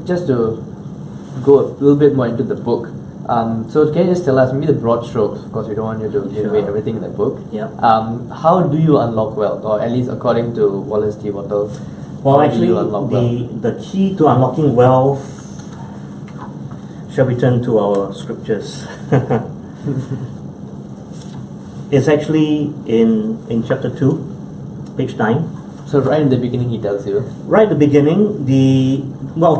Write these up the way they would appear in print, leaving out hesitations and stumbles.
Just to go a little bit more into the book, so can you just tell us maybe the broad strokes? Of course, we don't want you to give away everything in the book. Yeah. How do you unlock wealth, or at least according to Wallace D. Wattles? Well, actually, the key to unlocking wealth, shall we turn to our scriptures? It's actually in chapter 2, page 9. So right in the beginning he tells you. Right at the beginning,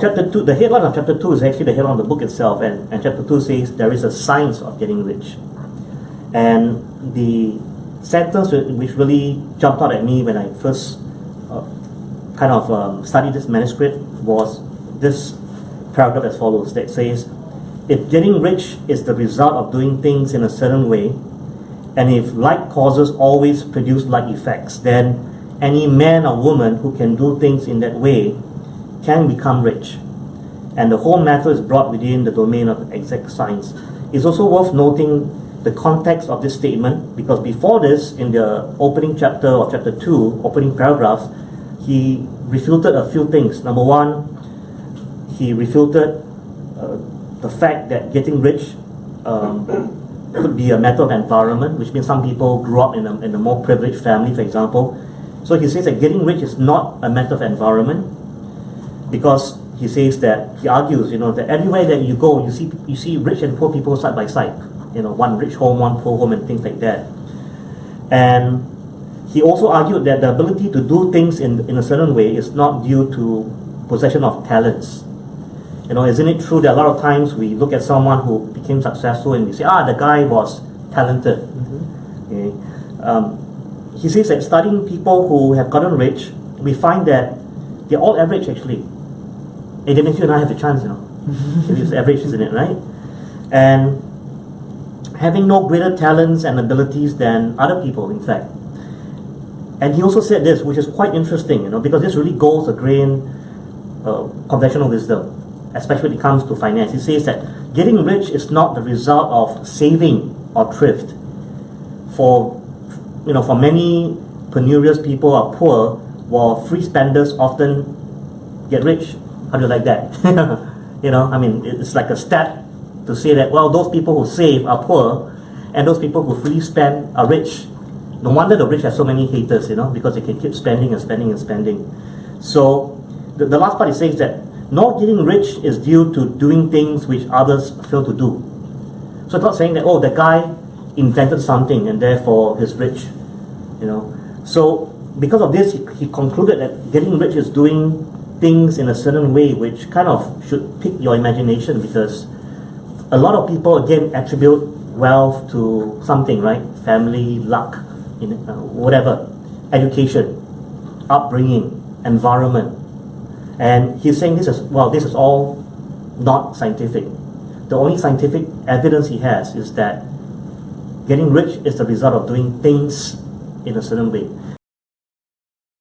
chapter 2, the headline of chapter 2 is actually the headline of the book itself, and chapter 2 says there is a science of getting rich. And the sentence which really jumped out at me when I first studied this manuscript was this paragraph as follows, that says, if getting rich is the result of doing things in a certain way, and if like causes always produce like effects, then any man or woman who can do things in that way can become rich. And the whole matter is brought within the domain of exact science. It's also worth noting the context of this statement, because before this, in the opening chapter or chapter 2, opening paragraphs, he refuted a few things. Number one, he refuted the fact that getting rich could be a matter of environment, which means some people grew up in a more privileged family, for example. So he says that getting rich is not a matter of environment, because he says that, he argues, that everywhere that you go, you see rich and poor people side by side. One rich home, one poor home, and things like that. And he also argued that the ability to do things in a certain way is not due to possession of talents. Isn't it true that a lot of times we look at someone who became successful and we say, the guy was talented. Mm-hmm. Okay. He says that studying people who have gotten rich, we find that they're all average actually. And that means you and I have a chance, It's average, isn't it, right? And having no greater talents and abilities than other people, in fact. And he also said this, which is quite interesting, because this really goes against conventional wisdom, especially when it comes to finance. He says that getting rich is not the result of saving or thrift. For many penurious people are poor, while free spenders often get rich. How do you like that? It's like a stat to say that, those people who save are poor, and those people who freely spend are rich. No wonder the rich have so many haters, because they can keep spending and spending and spending. So the last part, it says that not getting rich is due to doing things which others fail to do. So it's not saying that, the guy invented something and therefore he's rich. So because of this, he concluded that getting rich is doing things in a certain way, which kind of should pique your imagination, because a lot of people again attribute wealth to something, right? Family, luck, whatever, education, upbringing, environment. And he's saying this is all not scientific. The only scientific evidence he has is that getting rich is the result of doing things in a certain way.